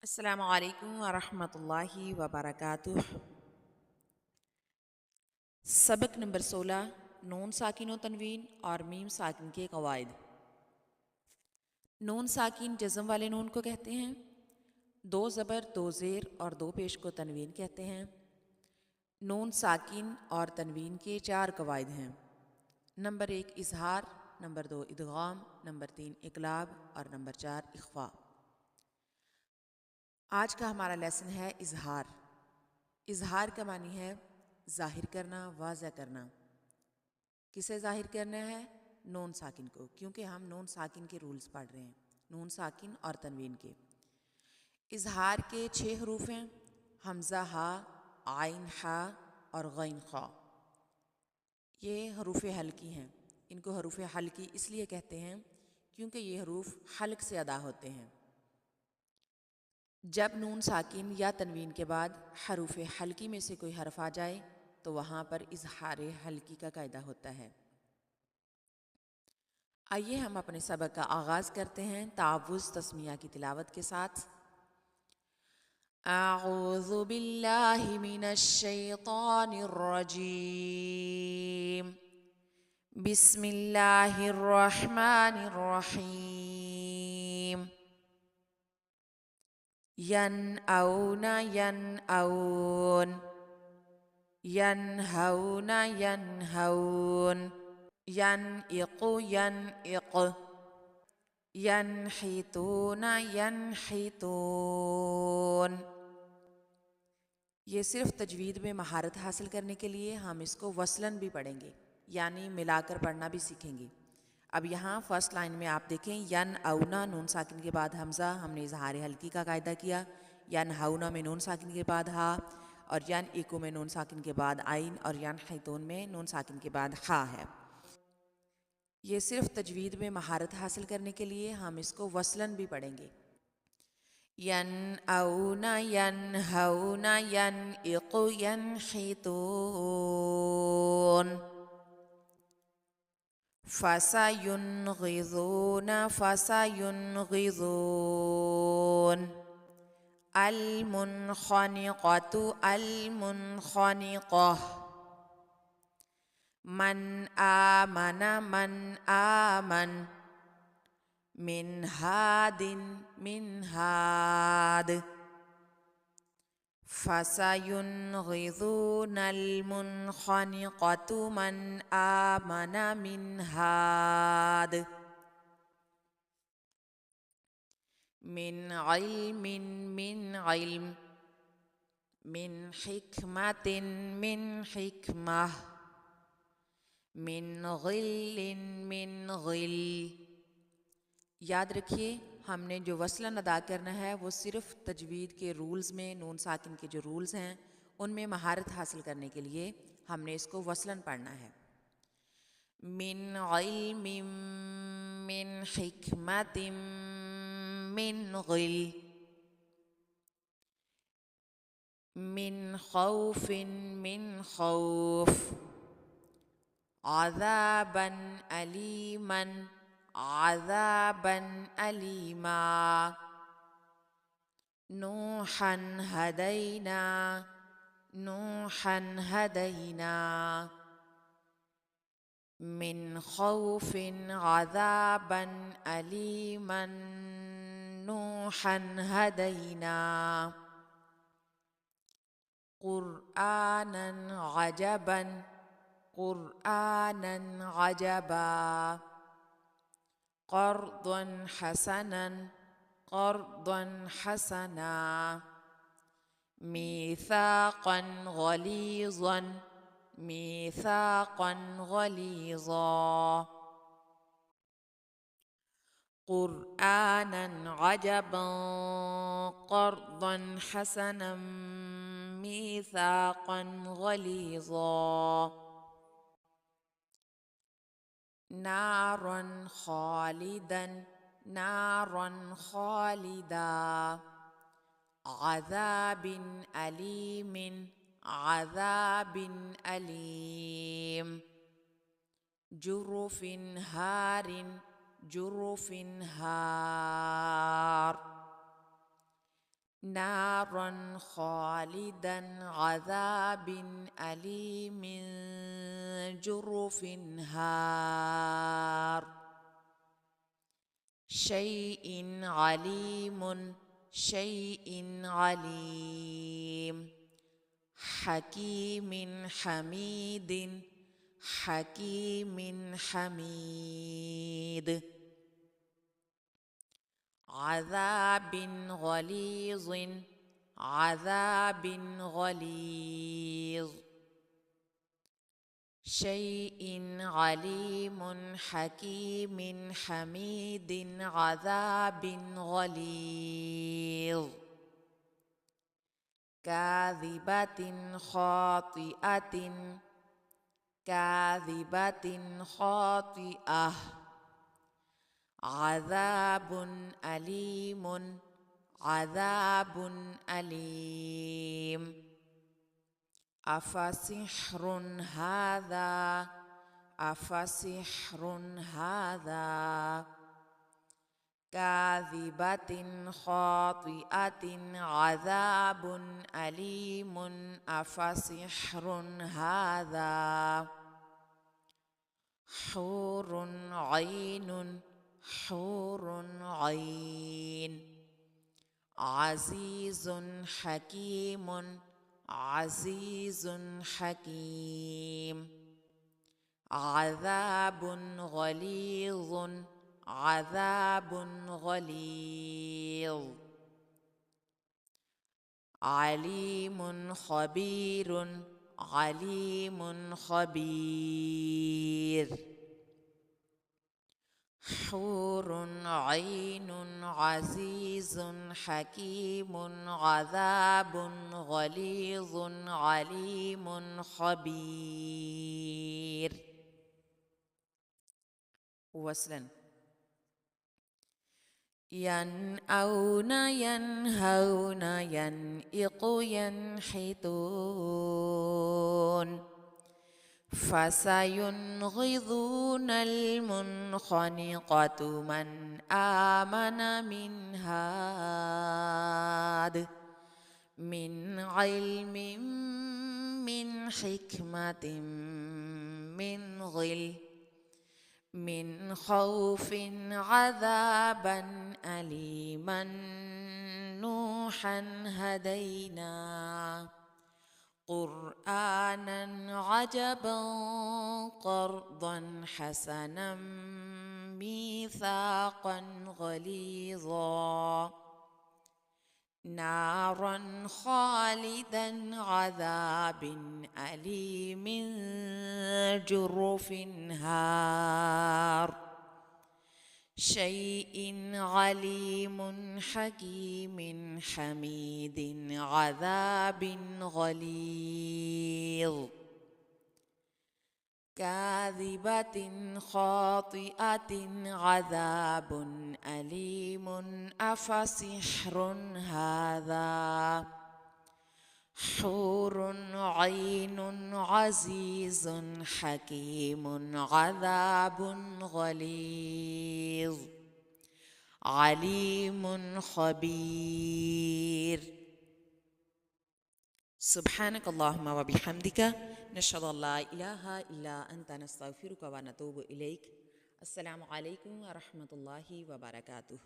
السلام علیکم ورحمۃ اللہ وبرکاتہ۔ سبق نمبر 16، نون ساکن و تنوین اور میم ساکن کے قواعد۔ نون ساکن جزم والے نون کو کہتے ہیں، دو زبر دو زیر اور دو پیش کو تنوین کہتے ہیں۔ نون ساکن اور تنوین کے 4 قواعد ہیں۔ نمبر 1 اظہار، نمبر 2 ادغام، نمبر 3 اقلاب اور نمبر 4 اخفاء۔ آج کا ہمارا لیسن ہے اظہار۔ اظہار کا معنی ہے ظاہر کرنا، واضح کرنا۔ کسے ظاہر کرنا ہے؟ نون ساکن کو، کیونکہ ہم نون ساکن کے رولز پڑھ رہے ہیں، نون ساکن اور تنوین کے۔ اظہار کے 6 حروف ہیں، حمزہ ہا، عین ہا اور غین خا۔ یہ حروف حلقی ہیں۔ ان کو حروف حلقی اس لیے کہتے ہیں کیونکہ یہ حروف حلق سے ادا ہوتے ہیں۔ جب نون ساکن یا تنوین کے بعد حروف حلقی میں سے کوئی حرف آ جائے تو وہاں پر اظہار حلقی کا قاعدہ ہوتا ہے۔ آئیے ہم اپنے سبق کا آغاز کرتے ہیں تعوذ تسمیہ کی تلاوت کے ساتھ۔ اعوذ باللہ من الشیطان الرجیم، بسم اللہ الرحمن الرحیم۔ ینأون ینأون، ینہون ینہون، ینعق ینعق، ینحتون ینحتون۔ یہ صرف تجوید میں مہارت حاصل کرنے کے لیے ہم اس کو وصلاً بھی پڑھیں گے، یعنی ملا کر پڑھنا بھی سیکھیں گے۔ اب یہاں فرسٹ لائن میں آپ دیکھیں، ینأونا نون ساکن کے بعد حمزہ، ہم نے اظہار حلقی کا قاعدہ کیا۔ ینہونا میں نون ساکن کے بعد ہا، اور ینعقو میں نون ساکن کے بعد عین، اور ینحتون میں نون ساکن کے بعد خا ہے۔ یہ صرف تجوید میں مہارت حاصل کرنے کے لیے ہم اس کو وصلاً بھی پڑھیں گے۔ ینأون ینہون ینعق ینحتون، فسینغضون فسینغضون، المنخنقۃ المنخنقۃ، من آمن من آمن، من ہاد من ہاد، فسینغضون المنخنقۃ من آمن من ہاد، من علم من علم، من حکمت من حکمہ، من غل من غل۔ یاد رکھیے ہم نے جو وصلاً ادا کرنا ہے وہ صرف تجوید کے رولز میں، نون ساکن کے جو رولز ہیں ان میں مہارت حاصل کرنے کے لیے ہم نے اس کو وصلاً پڑھنا ہے۔ من علم من حکمت من غل، من خوف من خوف، عذابا علیما عذابا علیما، نوحا ہدینا نوحا ہدینا، من خوف عذابا علیما نوحا ہدینا، قرآنا عجبا قرآنا عجبا، قرضا حسنا قرضا حسنا، میثاقا غلیظا میثاقا غلیظا، قرآنا عجبا قرضا حسنا میثاقا غلیظا، نارا خالدا نارا خالدا، عذاب علیم عذاب علیم، جرف ہار جرف ہار، نارا خالدا عذاب أليم جرف هار شيء عليم شيء عليم حكيم حميد حكيم حميد عذاب غليظ عذاب غليظ شيء عليم حكيم حميد عذاب غليظ كاذبة خاطئة كاذبة خاطئة عذاب أليم عذاب أليم أفسحر هذا أفسحر هذا كاذبة خاطئة عذاب أليم أفسحر هذا حور عين حور عين عزيز حكيم عزيز حكيم عذاب غليظ عذاب غليظ عليم خبير عليم خبير حور عين عزيز حكيم عذاب غليظ عليم خبير وصلا ينأون ينهون ينئق ينحتون فسينغضون المنخنقة من آمن من هاد من علم من حكمة من غل من خوف عذابا أليما نوحا هدينا قرآنا عجبا قرضا حسنا ميثاقا غليظا نارا خالدا عذاب أليم جرف هار شيء عليم حكيم حميد عذاب غليظ كاذبة خاطئة عذاب أليم أفسحر هذا حور عين عزيز حكيم عذاب غليظ عليم خبير سبحانك اللهم وبحمدك نشهد أن لا إله إلا أنت نستغفرك ونتوب إليك السلام عليكم ورحمة الله وبركاته